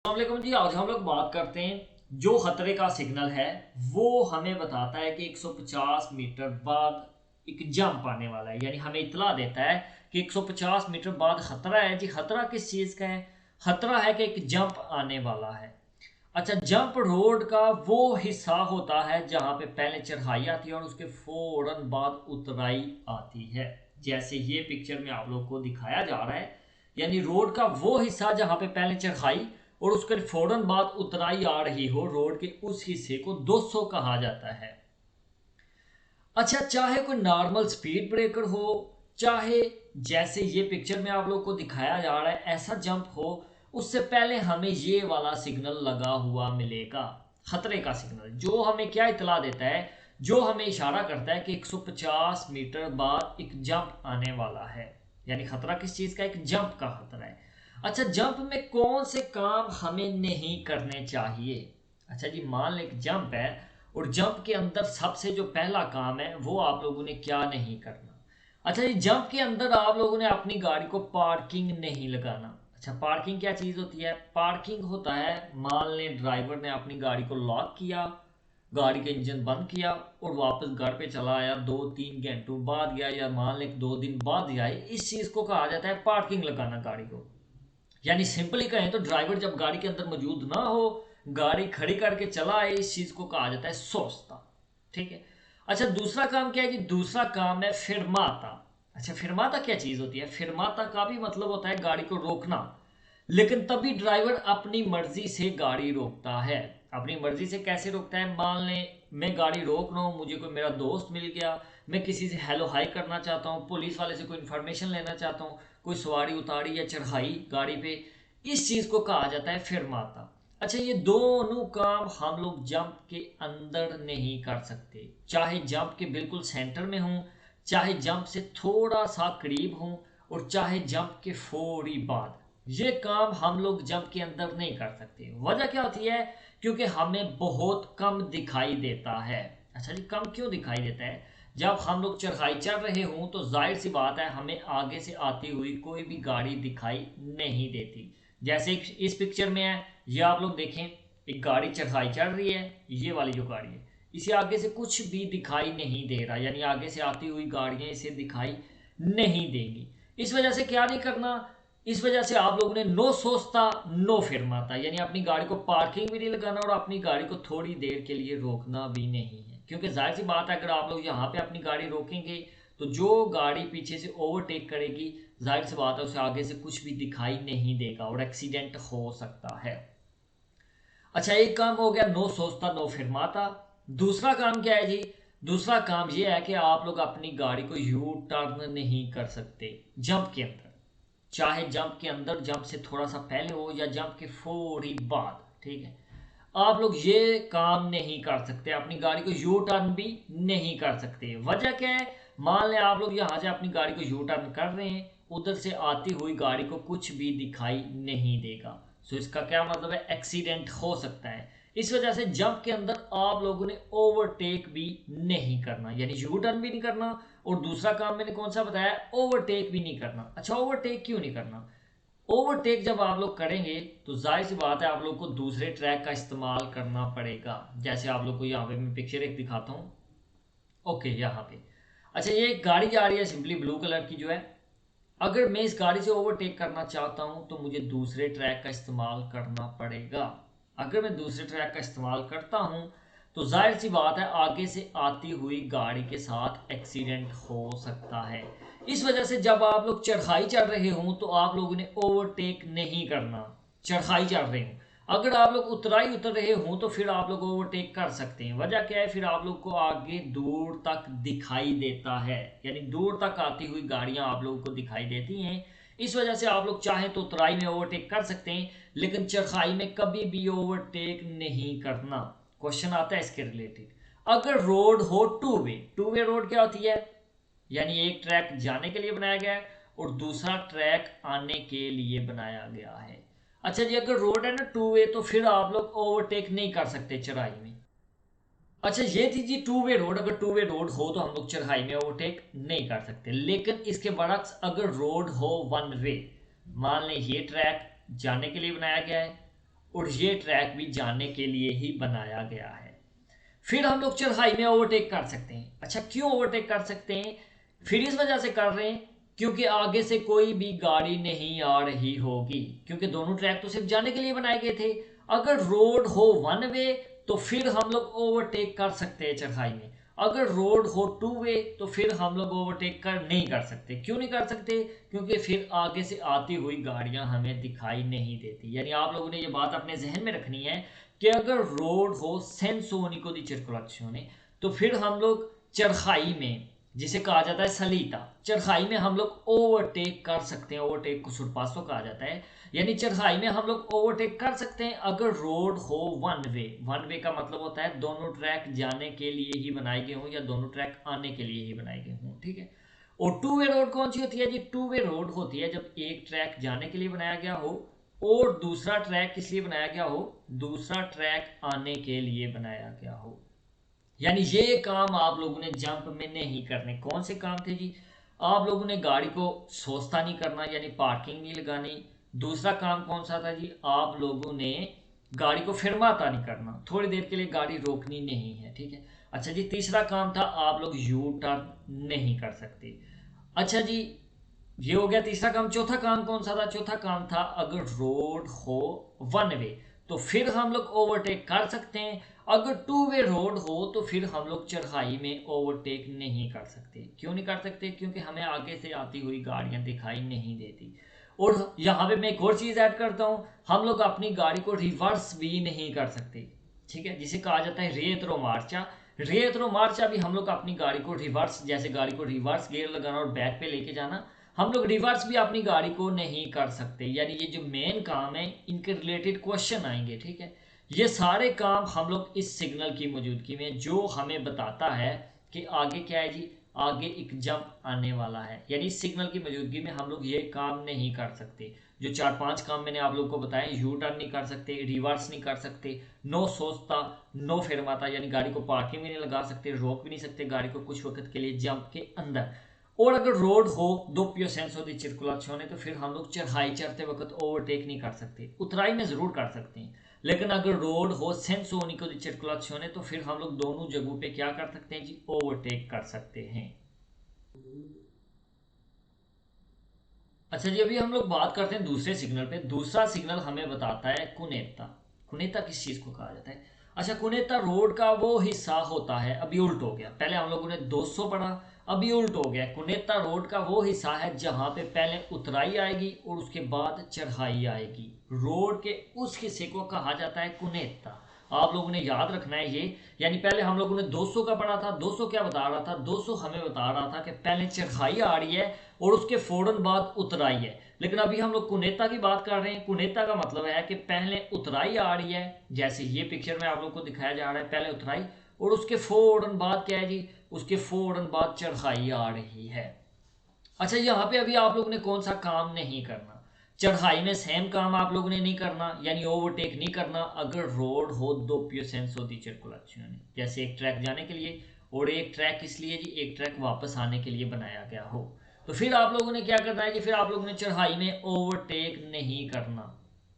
अस्सलामुअलैकुम जी। आज हम लोग बात करते हैं जो खतरे का सिग्नल है वो हमें बताता है कि 150 मीटर बाद एक जंप आने वाला है, यानी हमें इतला देता है कि 150 मीटर बाद खतरा है। जी खतरा किस चीज़ का है? खतरा है कि एक जंप आने वाला है। अच्छा, जंप रोड का वो हिस्सा होता है जहाँ पे पहले चढ़ाई आती है और उसके फौरन बाद उतराई आती है। जैसे ये पिक्चर में आप लोग को दिखाया जा रहा है, यानी रोड का वो हिस्सा जहाँ पे पहले चढ़ाई और उसके फौरन बाद उतराई आ रही हो, रोड के उस हिस्से को 200 कहा जाता है। अच्छा, चाहे कोई नॉर्मल स्पीड ब्रेकर हो, चाहे जैसे ये पिक्चर में आप लोग को दिखाया जा रहा है ऐसा जंप हो, उससे पहले हमें ये वाला सिग्नल लगा हुआ मिलेगा, खतरे का सिग्नल, जो हमें क्या इतला देता है, जो हमें इशारा करता है कि 150 मीटर बाद एक जंप आने वाला है। यानी खतरा किस चीज़ का? एक जंप का खतरा है। अच्छा, जंप में कौन से काम हमें नहीं करने चाहिए? अच्छा जी, मान लें एक जंप है और जंप के अंदर सबसे जो पहला काम है वो आप लोगों ने क्या नहीं करना। अच्छा जी, जंप के अंदर आप लोगों ने अपनी गाड़ी को पार्किंग नहीं लगाना। अच्छा, पार्किंग क्या चीज़ होती है? पार्किंग होता है, मान लें ड्राइवर ने अपनी गाड़ी को लॉक किया, गाड़ी का इंजन बंद किया और वापस घर पे चला आया, 2-3 घंटों बाद गया या मान लें 2 दिन बाद गया, इस चीज़ को कहा जाता है पार्किंग लगाना गाड़ी को। यानी सिंपली कहें तो ड्राइवर जब गाड़ी के अंदर मौजूद ना हो, गाड़ी खड़ी करके चला आए, इस चीज को कहा जाता है सोचता। ठीक है। अच्छा, दूसरा काम क्या है जी? दूसरा काम है फिरमाता। अच्छा, फिरमाता क्या चीज होती है? फिरमाता का भी मतलब होता है गाड़ी को रोकना, लेकिन तभी ड्राइवर अपनी मर्जी से गाड़ी रोकता है। अपनी मर्जी से कैसे रोकता है? मान लें मैं गाड़ी रोक रहा हूँ, मुझे कोई मेरा दोस्त मिल गया, मैं किसी से हेलो हाई करना चाहता हूँ, पुलिस वाले से कोई इन्फॉर्मेशन लेना चाहता हूँ, कोई सवारी उतारी या चढ़ाई गाड़ी पे, इस चीज़ को कहा जाता है फिरमाता। अच्छा, ये दोनों काम हम लोग जंप के अंदर नहीं कर सकते, चाहे जंप के बिल्कुल सेंटर में हूँ, चाहे जंप से थोड़ा सा करीब हूँ, और चाहे जंप के फौरी बाद, ये काम हम लोग जंप के अंदर नहीं कर सकते। वजह क्या होती है? क्योंकि हमें बहुत कम दिखाई देता है। अच्छा जी, कम क्यों दिखाई देता है? जब हम लोग चढ़ाई चढ़ रहे हों तो जाहिर सी बात है हमें आगे से आती हुई कोई भी गाड़ी दिखाई नहीं देती। जैसे इस पिक्चर में है, ये आप लोग देखें, एक गाड़ी चढ़ाई चढ़ रही है, ये वाली जो गाड़ी है, इसे आगे से कुछ भी दिखाई नहीं दे रहा, यानी आगे से आती हुई गाड़ियां इसे दिखाई नहीं देंगी। इस वजह से क्या नहीं करना? इस वजह से आप लोगों ने नो सोचता नो फिरमाता, यानी अपनी गाड़ी को पार्किंग भी नहीं लगाना और अपनी गाड़ी को थोड़ी देर के लिए रोकना भी नहीं है। क्योंकि जाहिर सी बात है, अगर आप लोग यहाँ पे अपनी गाड़ी रोकेंगे तो जो गाड़ी पीछे से ओवरटेक करेगी, जाहिर सी बात है उसे आगे से कुछ भी दिखाई नहीं देगा और एक्सीडेंट हो सकता है। अच्छा, एक काम हो गया नो सोचता नो फिरमाता। दूसरा काम क्या है जी? दूसरा काम ये है कि आप लोग अपनी गाड़ी को यू टर्न नहीं कर सकते जंप के अंदर, चाहे जंप के अंदर, जंप से थोड़ा सा पहले हो या जंप के फौरी बाद। ठीक है, आप लोग ये काम नहीं कर सकते, अपनी गाड़ी को यू टर्न भी नहीं कर सकते। वजह क्या है? मान लें आप लोग यहाँ से अपनी गाड़ी को यू टर्न कर रहे हैं, उधर से आती हुई गाड़ी को कुछ भी दिखाई नहीं देगा, सो इसका क्या मतलब है? एक्सीडेंट हो सकता है। इस वजह से जंप के अंदर आप लोगों ने ओवरटेक भी नहीं करना, यानी यू टर्न भी नहीं करना, और दूसरा काम मैंने कौन सा बताया? ओवरटेक भी नहीं करना। अच्छा, ओवरटेक क्यों नहीं करना? ओवरटेक जब आप लोग करेंगे तो जाहिर सी बात है आप लोग को दूसरे ट्रैक का इस्तेमाल करना पड़ेगा। जैसे आप लोग को यहाँ पे मैं पिक्चर एक दिखाता हूँ। ओके, यहाँ पे अच्छा, ये एक गाड़ी जा रही है सिंपली ब्लू कलर की जो है, अगर मैं इस गाड़ी से ओवरटेक करना चाहता हूँ तो मुझे दूसरे ट्रैक का इस्तेमाल करना पड़ेगा। अगर मैं दूसरे ट्रैक का इस्तेमाल करता हूँ तो जाहिर सी बात है आगे से आती हुई गाड़ी के साथ एक्सीडेंट हो सकता है। इस वजह से जब आप लोग चढ़ाई चढ़ रहे हों तो आप लोगों ने ओवरटेक नहीं करना। चढ़ाई चढ़ रहे हों, अगर आप लोग उतराई उतर रहे हों तो फिर आप लोग ओवरटेक कर सकते हैं। वजह क्या है? फिर आप लोग को आगे दूर तक दिखाई देता है, यानी दूर तक आती हुई गाड़ियां आप लोगों को दिखाई देती हैं। इस वजह से आप लोग चाहें तो उतराई में ओवरटेक कर सकते हैं, लेकिन चढ़ाई में कभी भी ओवरटेक नहीं करना। क्वेश्चन आता है इसके रिलेटेड। अगर रोड हो टू वे रोड क्या होती है? यानी एक ट्रैक जाने के लिए बनाया गया है और दूसरा ट्रैक आने के लिए बनाया गया है। अच्छा जी, अगर रोड है ना टू वे, तो फिर आप लोग ओवरटेक नहीं कर सकते चढ़ाई में। अच्छा, ये थी जी टू वे रोड। अगर टू वे रोड हो तो हम लोग चढ़ाई में ओवरटेक नहीं कर सकते, लेकिन इसके बरक्स अगर रोड हो वन वे, मान लें ये ट्रैक जाने के लिए बनाया गया है और ये ट्रैक भी जाने के लिए ही बनाया गया है। फिर हम लोग चढ़ाई में ओवरटेक कर सकते हैं। अच्छा, क्यों ओवरटेक कर सकते हैं? फिर इस वजह से कर रहे हैं क्योंकि आगे से कोई भी गाड़ी नहीं आ रही होगी, क्योंकि दोनों ट्रैक तो सिर्फ जाने के लिए बनाए गए थे। अगर रोड हो वन वे तो फिर हम लोग ओवरटेक कर सकते हैं चढ़ाई में। अगर रोड हो टू वे तो फिर हम लोग ओवरटेक नहीं कर सकते। क्यों नहीं कर सकते? क्योंकि फिर आगे से आती हुई गाड़ियां हमें दिखाई नहीं देती। यानी आप लोगों ने ये बात अपने जहन में रखनी है कि अगर रोड हो सेंस unico di circolazione तो फिर हम लोग चरखाई में, जिसे कहा जाता है सलीता, चरखाई में हम लोग ओवरटेक कर सकते हैं। ओवरटेक को सुरपासो कहा जाता है। यानी चरखाई में हम लोग ओवरटेक कर सकते हैं अगर रोड हो वन वे। वन वे का मतलब होता है दोनों ट्रैक जाने के लिए ही बनाए गए हों या दोनों ट्रैक आने के लिए ही बनाए गए हों, ठीक है। और टू वे रोड कौन सी होती है जी? टू वे रोड होती है जब एक ट्रैक जाने के लिए बनाया गया हो और दूसरा ट्रैक किस लिए बनाया गया हो? दूसरा ट्रैक आने के लिए बनाया गया हो। यानी ये काम आप लोगों ने जंप में नहीं करने। कौन से काम थे जी? आप लोगों ने गाड़ी को सोस्ता नहीं करना, यानी पार्किंग नहीं लगानी। दूसरा काम कौन सा था जी? आप लोगों ने गाड़ी को फिरमाता नहीं करना, थोड़ी देर के लिए गाड़ी रोकनी नहीं है, ठीक है। अच्छा जी, तीसरा काम था आप लोग यू टर्न नहीं कर सकते। अच्छा जी, ये हो गया तीसरा काम। चौथा काम कौन सा था? चौथा काम था अगर रोड हो वन वे तो फिर हम लोग ओवरटेक कर सकते हैं। अगर टू वे रोड हो तो फिर हम लोग चढ़ाई में ओवरटेक नहीं कर सकते। क्यों नहीं कर सकते? क्योंकि हमें आगे से आती हुई गाड़ियां दिखाई नहीं देती। और यहाँ पे मैं एक और चीज़ ऐड करता हूँ, हम लोग अपनी गाड़ी को रिवर्स भी नहीं कर सकते, ठीक है, जिसे कहा जाता है रिएत्रो मार्चा। रिएत्रो मार्चा भी हम लोग अपनी गाड़ी को रिवर्स, जैसे गाड़ी को रिवर्स गियर लगाना और बैक पे लेके जाना, हम लोग रिवर्स भी अपनी गाड़ी को नहीं कर सकते। यानी ये जो मेन काम है इनके रिलेटेड क्वेश्चन आएंगे, ठीक है। ये सारे काम हम लोग इस सिग्नल की मौजूदगी में, जो हमें बताता है कि आगे क्या है जी, आगे एक जंप आने वाला है, यानी इस सिग्नल की मौजूदगी में हम लोग ये काम नहीं कर सकते। जो 4-5 काम मैंने आप लोग को बताए, यू टर्न नहीं कर सकते, रिवर्स नहीं कर सकते, नो सोचता, नो फेरमाता, यानी गाड़ी को पार्किंग में नहीं लगा सकते, रोक भी नहीं सकते गाड़ी को कुछ वक्त के लिए जंप के अंदर। और अगर रोड हो doppio senso di circolazione तो फिर हम लोग चढ़ाई चढ़ते वक्त ओवरटेक नहीं कर सकते। उतराई में जरूर कर सकते हैं, लेकिन अगर रोड हो senso unico di circolazione तो फिर हम लोग दोनों जगहों पे क्या कर सकते हैं जी? ओवरटेक कर सकते हैं। अच्छा जी, अभी हम लोग बात करते हैं दूसरे सिग्नल पे। दूसरा सिग्नल हमें बताता है कुनेता। कुनेता किस चीज को कहा जाता है? अच्छा, कुनेता रोड का वो हिस्सा होता है, अभी उल्ट हो गया, पहले हम लोगों ने 200 पढ़ा, अभी उल्ट हो गया। कुनेता रोड का वो हिस्सा है जहां पे पहले उतराई आएगी और उसके बाद चढ़ाई आएगी। रोड के उस हिस्से को कहा जाता है कुनेता। आप लोगों ने याद रखना है ये। यानी पहले हम लोगों ने 200 का पढ़ा था। 200 क्या बता रहा था? 200 हमें बता रहा था कि पहले चढ़ाई आ रही है और उसके फौरन बाद उतराई है। लेकिन अभी हम लोग कुनेता की बात कर रहे हैं। कुनेता का मतलब है कि पहले उतराई आ रही है, जैसे ये पिक्चर में आप लोग को दिखाया जा रहा है, पहले उतराई और उसके फौरन बाद क्या है जी? उसके फौरन बाद चढ़ाई आ रही है। अच्छा, यहाँ पे अभी आप लोगों ने कौन सा काम नहीं करना? चढ़ाई में सेम काम आप लोगों ने नहीं करना, यानी ओवरटेक नहीं करना अगर रोड हो doppio senso di circolazione, जैसे एक ट्रैक जाने के लिए और एक ट्रैक किस लिए जी? एक ट्रैक वापस आने के लिए बनाया गया हो। तो फिर आप लोगों ने क्या करना है कि फिर आप लोगों ने चढ़ाई में ओवरटेक नहीं करना,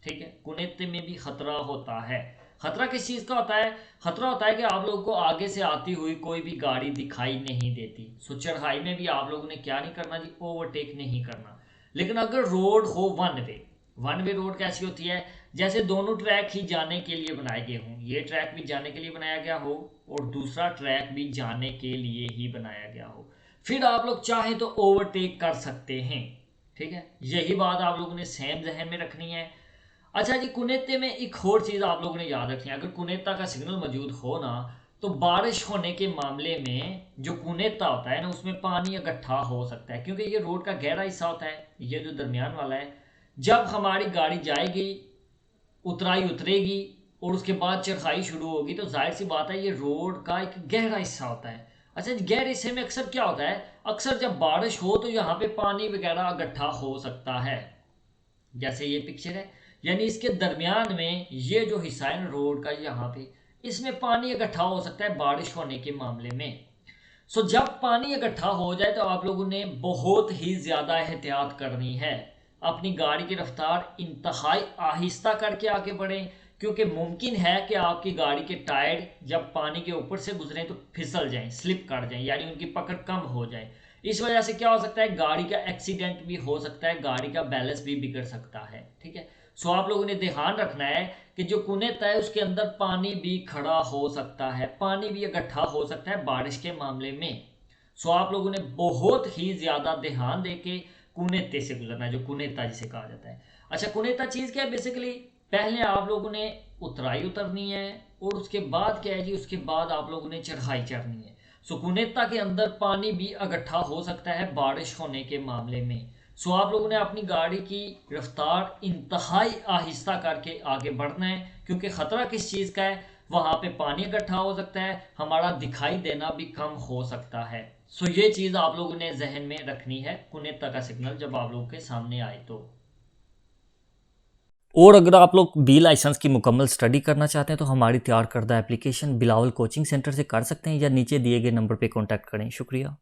ठीक है। कुनेते में भी खतरा होता है। खतरा किस चीज़ का होता है? खतरा होता है कि आप लोगों को आगे से आती हुई कोई भी गाड़ी दिखाई नहीं देती। सो चढ़ाई में भी आप लोगों ने क्या नहीं करना जी? ओवरटेक नहीं करना। लेकिन अगर रोड हो one way, one way road कैसी होती है? जैसे दोनों ट्रैक ही जाने के लिए बनाए गए हों, ये ट्रैक भी जाने के लिए बनाया गया हो और दूसरा ट्रैक भी जाने के लिए ही बनाया गया हो, फिर आप लोग चाहे तो ओवरटेक कर सकते हैं, ठीक है। यही बात आप लोगों ने सेम जहन में रखनी है। अच्छा जी, कुनेते में एक और चीज़ आप लोगों ने याद रखनी है। अगर कुनेता का सिग्नल मौजूद हो ना तो बारिश होने के मामले में जो कुनेता होता है ना उसमें पानी इकट्ठा हो सकता है, क्योंकि ये रोड का गहरा हिस्सा होता है, ये जो दरमियान वाला है। जब हमारी गाड़ी जाएगी, उतराई उतरेगी और उसके बाद चढ़ाई शुरू होगी तो जाहिर सी बात है ये रोड का एक गहरा हिस्सा होता है। अच्छा, गहरे हिस्से में अक्सर क्या होता है? अक्सर जब बारिश हो तो यहाँ पे पानी वगैरह इकट्ठा हो सकता है, जैसे ये पिक्चर है। यानी इसके दरमियान में ये जो हिस्सा है ना रोड का, यहाँ पे इसमें पानी इकट्ठा हो सकता है बारिश होने के मामले में। जब पानी इकट्ठा हो जाए तो आप लोगों ने बहुत ही ज़्यादा एहतियात करनी है। अपनी गाड़ी की रफ्तार इंतहाई आहिस्ता करके आगे बढ़ें, क्योंकि मुमकिन है कि आपकी गाड़ी के टायर जब पानी के ऊपर से गुजरें तो फिसल जाएं, स्लिप कर जाएं, यानी उनकी पकड़ कम हो जाए। इस वजह से क्या हो सकता है, गाड़ी का एक्सीडेंट भी हो सकता है, गाड़ी का बैलेंस भी बिगड़ सकता है। ठीक है, सो आप लोगों ने ध्यान रखना है कि जो कुनेता है उसके अंदर पानी भी खड़ा हो सकता है, पानी भी इकट्ठा हो सकता है बारिश के मामले में। सो आप लोगों ने बहुत ही ज़्यादा ध्यान देके कुनेते से गुजरना है, जो कुनेता जिसे कहा जाता है। अच्छा, कुनेता चीज़ क्या है, बेसिकली पहले आप लोगों ने उतराई उतरनी है और उसके बाद क्या है जी, उसके बाद आप लोगों ने चढ़ाई चढ़नी है। सो कुनेता के अंदर पानी भी इकट्ठा हो सकता है बारिश होने के मामले में। सो आप लोगों ने अपनी गाड़ी की रफ्तार इंतहाई आहिस्ता करके आगे बढ़ना है, क्योंकि ख़तरा किस चीज़ का है, वहाँ पे पानी इकट्ठा हो सकता है, हमारा दिखाई देना भी कम हो सकता है। सो ये चीज़ आप लोगों ने जहन में रखनी है कुनेता का सिग्नल जब आप लोगों के सामने आए तो। और अगर आप लोग बी लाइसेंस की मुकम्मल स्टडी करना चाहते हैं तो हमारी तैयार करदा एप्लीकेशन बिलावल कोचिंग सेंटर से कर सकते हैं, या नीचे दिए गए नंबर पे कांटेक्ट करें। शुक्रिया।